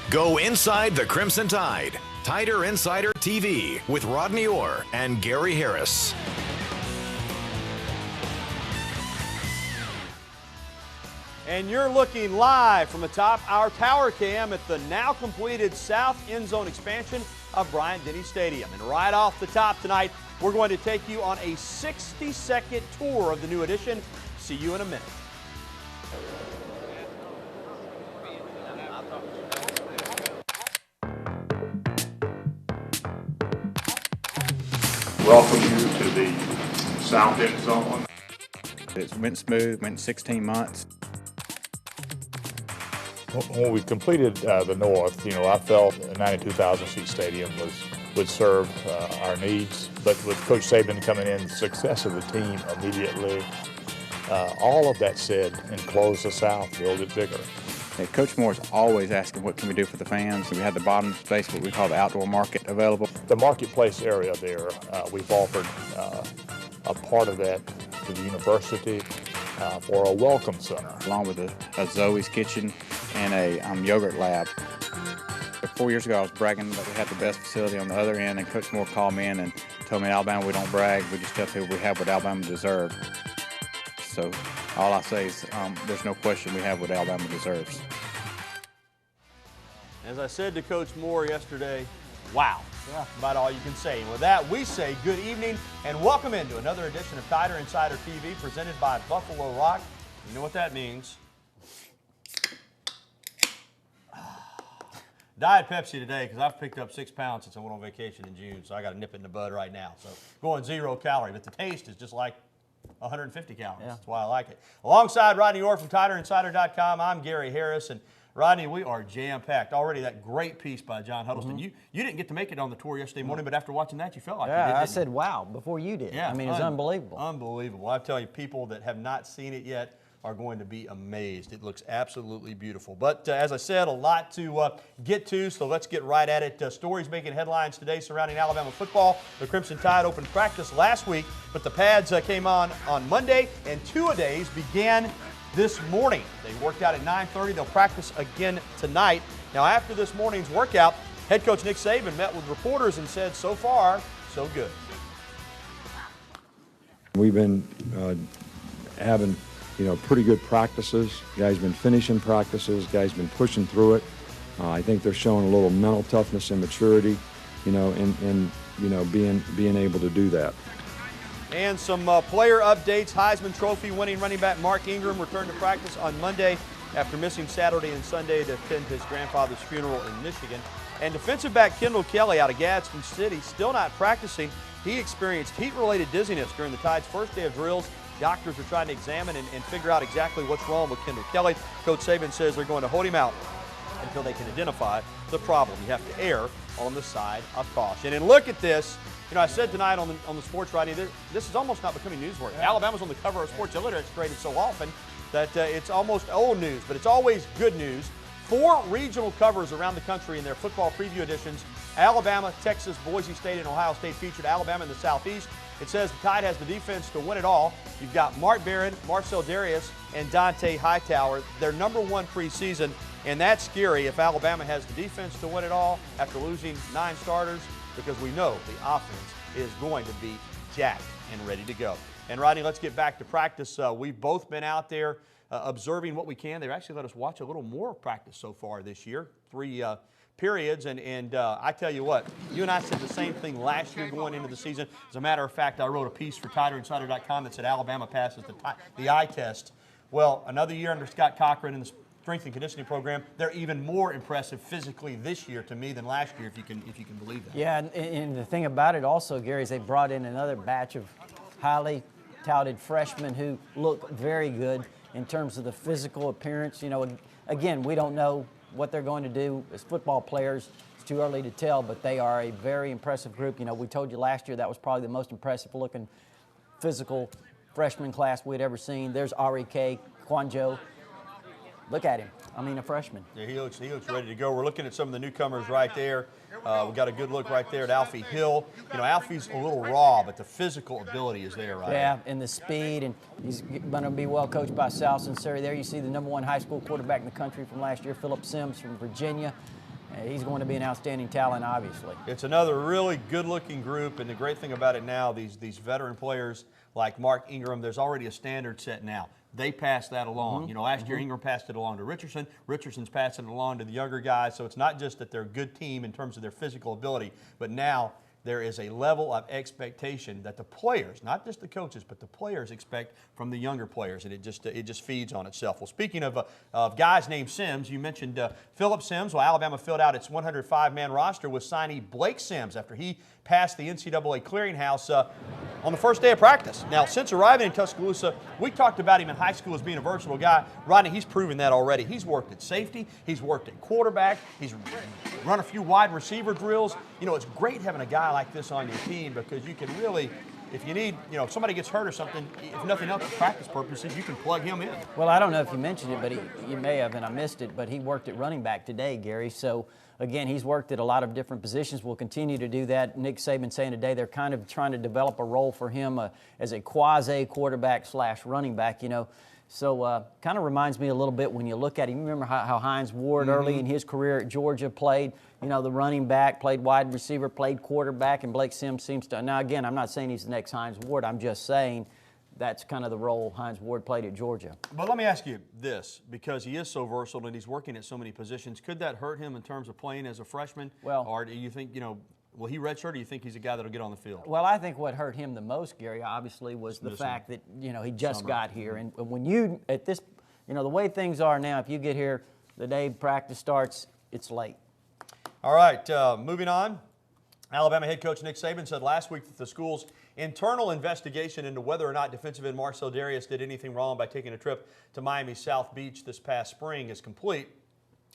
Go inside the Crimson Tide. Tider Insider TV with Rodney Orr and Gary Harris. And you're looking live from atop our tower cam at the now completed south end zone expansion of Bryant-Denny Stadium. And right off the top tonight, we're going to take you on a 60-second tour of the new addition. See you in a minute. Welcome you to the south end zone. It went smooth, went 16 months. When we completed the north, I felt a 92,000-seat stadium would serve our needs. But with Coach Saban coming in, the success of the team immediately, all of that said, enclose the south, build it bigger. Coach Moore's always asking what can we do for the fans. We had the bottom space, what we call the outdoor market, available. The marketplace area there, we've offered a part of that to the university for a welcome center. Along with a Zoe's kitchen and a yogurt lab. 4 years ago, I was bragging that we had the best facility on the other end, and Coach Moore called me in and told me in Alabama we don't brag, we just tell people we have what Alabama deserves. So all I say is there's no question we have what Alabama deserves. As I said to Coach Moore yesterday, wow, about all you can say. And with that, we say good evening and welcome into another edition of Tider Insider TV presented by Buffalo Rock. You know what that means. Diet Pepsi today because I've picked up 6 pounds since I went on vacation in June, so I got to nip it in the bud right now. So going 0 calorie, but the taste is just like 150 calories. Yeah. That's why I like it. Alongside Rodney Orr from TiderInsider.com, I'm Gary Harris. And Rodney, we are jam-packed. Already that great piece by John Huddleston. You didn't get to make it on the tour yesterday morning, but after watching that, you felt like you did, I didn't said, you? wow, before you did. Yeah, I mean, it's unbelievable. Unbelievable. I tell you, people that have not seen it yet are going to be amazed. It looks absolutely beautiful. But as I said, a lot to get to, so let's get right at it. Stories making headlines today surrounding Alabama football. The Crimson Tide opened practice last week, but the pads came on Monday, and two-a-days began this morning. They worked out at 9:30. They'll practice again tonight. Now, after this morning's workout, head coach Nick Saban met with reporters and said, so far, so good. We've been having pretty good practices. Guys been finishing practices. Guys been pushing through it. I think they're showing a little mental toughness and maturity, in being able to do that. And some player updates. Heisman Trophy winning running back Mark Ingram returned to practice on Monday after missing Saturday and Sunday to attend his grandfather's funeral in Michigan. And defensive back Kendall Kelly out of Gadsden City still not practicing. He experienced heat-related dizziness during the Tide's first day of drills. Doctors are trying to examine and figure out exactly what's wrong with Kendall Kelly. Coach Saban says they're going to hold him out until they can identify the problem. You have to err on the side of caution. And look at this. I said tonight on the sports writing, this is almost not becoming newsworthy. Yeah. Alabama's on the cover of Sports Illustrated so often that it's almost old news, but it's always good news. 4 regional covers around the country in their football preview editions. Alabama, Texas, Boise State, and Ohio State featured Alabama in the Southeast. It says the Tide has the defense to win it all. You've got Mark Barron, Marcel Darius, and Dante Hightower. They're #1 preseason, and that's scary if Alabama has the defense to win it all after losing 9 starters, because we know the offense is going to be jacked and ready to go. And Rodney, let's get back to practice. We've both been out there observing what we can. They've actually let us watch a little more practice so far this year, 3 periods, and I tell you what, you and I said the same thing last year going into the season. As a matter of fact, I wrote a piece for TiderInsider.com that said Alabama passes the eye test. Well, another year under Scott Cochran in the strength and conditioning program, they're even more impressive physically this year to me than last year, if you can believe that. Yeah, and the thing about it also, Gary, is they brought in another batch of highly touted freshmen who look very good in terms of the physical appearance. Again, we don't know what they're going to do as football players. It's too early to tell, but they are a very impressive group. We told you last year that was probably the most impressive looking physical freshman class we'd ever seen. There's R.E.K. Kwanjo. Look at him. I mean, a freshman. Yeah, he looks ready to go. We're looking at some of the newcomers right there. We got a good look right there at Alfie Hill. Alfie's a little raw, but the physical ability is there, right? Yeah, and the speed, and he's going to be well coached by Sal Sinceri. There you see the #1 high school quarterback in the country from last year, Philip Sims from Virginia. He's going to be an outstanding talent, obviously. It's another really good-looking group, and the great thing about it now, these veteran players like Mark Ingram, there's already a standard set now. They pass that along. You know, last year Ingram passed it along to Richardson. Richardson's passing it along to the younger guys. So it's not just that they're a good team in terms of their physical ability, but now there is a level of expectation that the players, not just the coaches, but the players expect from the younger players, and it just feeds on itself. Well, speaking of guys named Sims, you mentioned Philip Sims. Well, Alabama filled out its 105-man roster with signee Blake Sims after he passed the NCAA clearinghouse on the first day of practice. Now, since arriving in Tuscaloosa, we talked about him in high school as being a versatile guy. Rodney, he's proven that already. He's worked at safety. He's worked at quarterback. He's run a few wide receiver drills. You know, it's great having a guy like this on your team because you can really, if you need, you know, if somebody gets hurt or something, if nothing else for practice purposes, you can plug him in. Well, I don't know if you mentioned it, but you may have, and I missed it, but he worked at running back today, Gary. So, again, he's worked at a lot of different positions. We'll continue to do that. Nick Saban saying today they're kind of trying to develop a role for him as a quasi-quarterback / running back, you know. So kind of reminds me a little bit when you look at him. You remember how Hines Ward early in his career at Georgia played, you know, the running back, played wide receiver, played quarterback, and Blake Sims seems to. Now, again, I'm not saying he's the next Hines Ward. I'm just saying that's kind of the role Hines Ward played at Georgia. But let me ask you this, because he is so versatile and he's working at so many positions, could that hurt him in terms of playing as a freshman? Well, or do you think, you know, will he redshirt, or do you think he's a guy that'll get on the field? Well, I think what hurt him the most, Gary, obviously, was the fact that, you know, he just got here. And when you, at this, you know, the way things are now, if you get here the day practice starts, it's late. All right, moving on. Alabama head coach Nick Saban said last week that the school's internal investigation into whether or not defensive end Marcel Darius did anything wrong by taking a trip to Miami's South Beach this past spring is complete.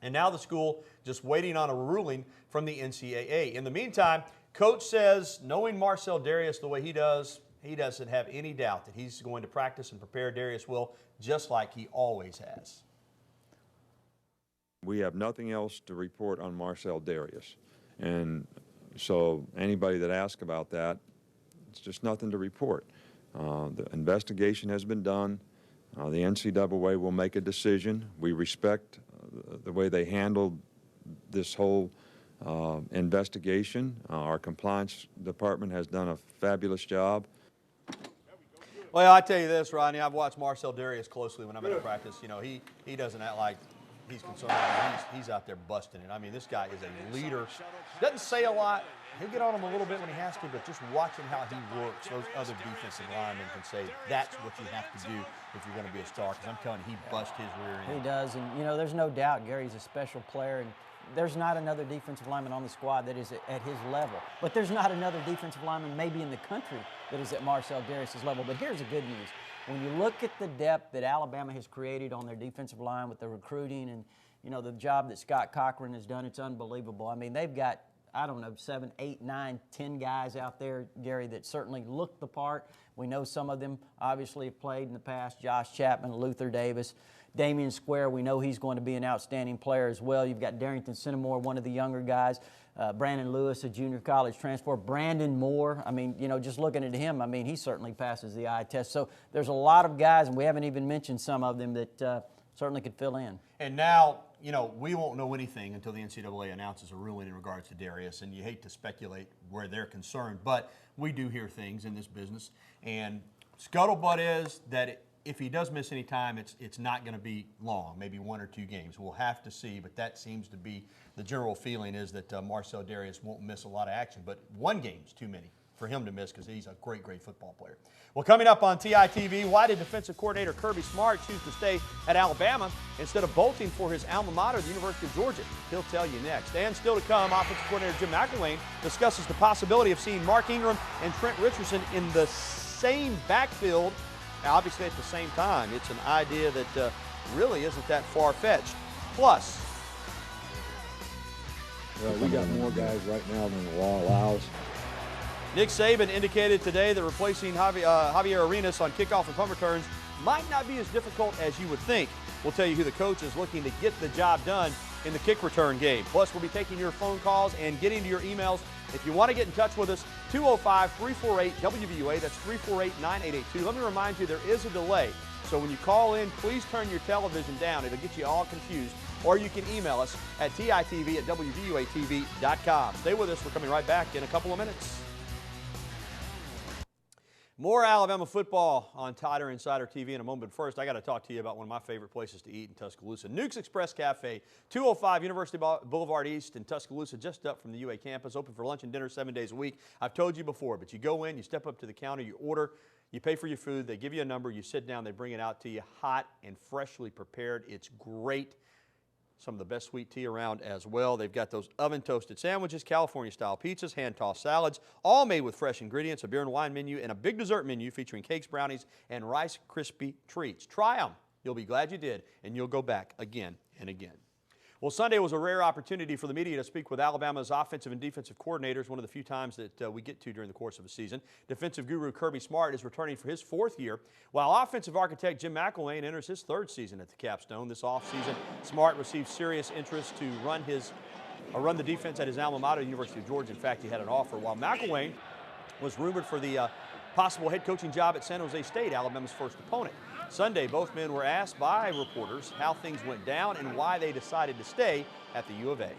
And now the school just waiting on a ruling from the NCAA. In the meantime, coach says, knowing Marcel Darius the way he does, he doesn't have any doubt that he's going to practice and prepare Darius will, just like he always has. We have nothing else to report on Marcel Darius. And so anybody that asks about that, it's just nothing to report. The investigation has been done. The NCAA will make a decision. We respect the way they handled this whole investigation. Our compliance department has done a fabulous job. Well, I tell you this, Rodney, I've watched Marcel Darius closely when I'm at practice. You know, he doesn't act like he's concerned. He's out there busting it. I mean, this guy is a leader. Doesn't say a lot. He'll get on him a little bit when he has to, but just watching how he works, those other defensive linemen can say that's what you have to do if you're going to be a star. Because I'm telling you, he busts his rear end. He does, and you know, there's no doubt Gary's a special player, and there's not another defensive lineman on the squad that is at his level. But there's not another defensive lineman maybe in the country that is at Marcel Darius' level. But here's the good news. When you look at the depth that Alabama has created on their defensive line with the recruiting and, you know, the job that Scott Cochran has done, it's unbelievable. I mean, they've got, I don't know, 7, 8, 9, 10 guys out there, Gary, that certainly look the part. We know some of them obviously have played in the past. Josh Chapman, Luther Davis, Damian Square, we know he's going to be an outstanding player as well. You've got Darrington Cinnamore, one of the younger guys. Brandon Lewis, a junior college transfer. Brandon Moore, I mean, you know, just looking at him, I mean, he certainly passes the eye test. So there's a lot of guys, and we haven't even mentioned some of them that certainly could fill in. And now, you know, we won't know anything until the NCAA announces a ruling in regards to Darius, and you hate to speculate where they're concerned, but we do hear things in this business, and scuttlebutt is that if he does miss any time, it's not going to be long, maybe 1 or 2 games. We'll have to see, but that seems to be the general feeling is that Marcel Darius won't miss a lot of action, but 1 game's too many for him to miss because he's a great, great football player. Well, coming up on TITV, why did defensive coordinator Kirby Smart choose to stay at Alabama instead of bolting for his alma mater, the University of Georgia? He'll tell you next. And still to come, offensive coordinator Jim McElwain discusses the possibility of seeing Mark Ingram and Trent Richardson in the same backfield, obviously at the same time. It's an idea that really isn't that far-fetched. Plus, Well, we got more guys right now than the law allows. Nick Saban indicated today that replacing Javier Arenas on kickoff and punt returns might not be as difficult as you would think. We'll tell you who the coach is looking to get the job done in the kick return game. Plus, we'll be taking your phone calls and getting to your emails. If you want to get in touch with us, 205-348-WVUA. That's 348-9882. Let me remind you, there is a delay. So when you call in, please turn your television down. It'll get you all confused. or you can email us at TITV@WVUATV.com. Stay with us. We're coming right back in a couple of minutes. More Alabama football on Tider Insider TV in a moment. But first, I got to talk to you about one of my favorite places to eat in Tuscaloosa. Nuke's Express Cafe, 205 University Boulevard East in Tuscaloosa, just up from the UA campus. Open for lunch and dinner 7 days a week. I've told you before, but you go in, you step up to the counter, you order, you pay for your food, they give you a number, you sit down, they bring it out to you hot and freshly prepared. It's great. Some of the best sweet tea around as well. They've got those oven-toasted sandwiches, California-style pizzas, hand-tossed salads, all made with fresh ingredients, a beer and wine menu, and a big dessert menu featuring cakes, brownies, and Rice Krispie treats. Try them. You'll be glad you did, and you'll go back again and again. Well, Sunday was a rare opportunity for the media to speak with Alabama's offensive and defensive coordinators, one of the few times that we get to during the course of a season. Defensive guru Kirby Smart is returning for his 4th year, while offensive architect Jim McElwain enters his 3rd season at the Capstone. This offseason, Smart received serious interest to run the defense at his alma mater, the University of Georgia. In fact, he had an offer, while McElwain was rumored for the possible head coaching job at San Jose State, Alabama's first opponent. Sunday, both men were asked by reporters how things went down and why they decided to stay at the U of A.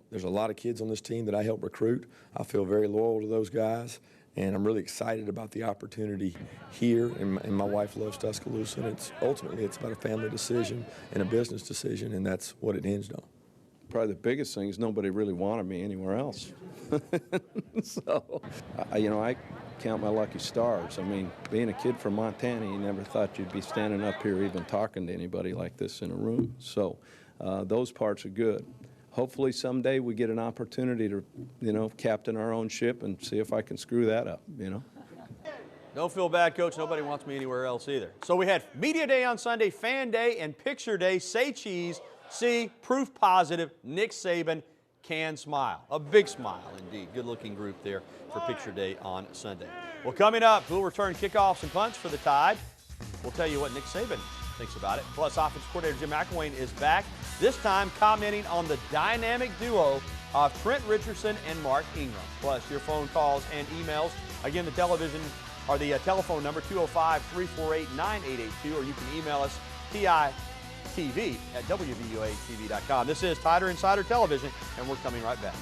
There's a lot of kids on this team that I help recruit. I feel very loyal to those guys, and I'm really excited about the opportunity here. And my wife loves Tuscaloosa, and ultimately it's about a family decision and a business decision, and that's what it hinged on. Probably the biggest thing is nobody really wanted me anywhere else. So, I count my lucky stars. I mean, being a kid from Montana, you never thought you'd be standing up here even talking to anybody like this in a room. So those parts are good. Hopefully someday we get an opportunity to, captain our own ship and see if I can screw that up, Don't feel bad, Coach. Nobody wants me anywhere else either. So we had Media Day on Sunday, Fan Day, and Picture Day. Say cheese, see, proof positive, Nick Saban can smile. A big smile, indeed. Good-looking group there for Picture Day on Sunday. Well, coming up, we'll return kickoffs and punts for the Tide. We'll tell you what Nick Saban thinks about it. Plus, offensive coordinator Jim McElwain is back, this time commenting on the dynamic duo of Trent Richardson and Mark Ingram. Plus, your phone calls and emails. Again, the telephone number, 205-348-9882, or you can email us, TITV@WVUATV.com. This is Tider Insider Television, and we're coming right back.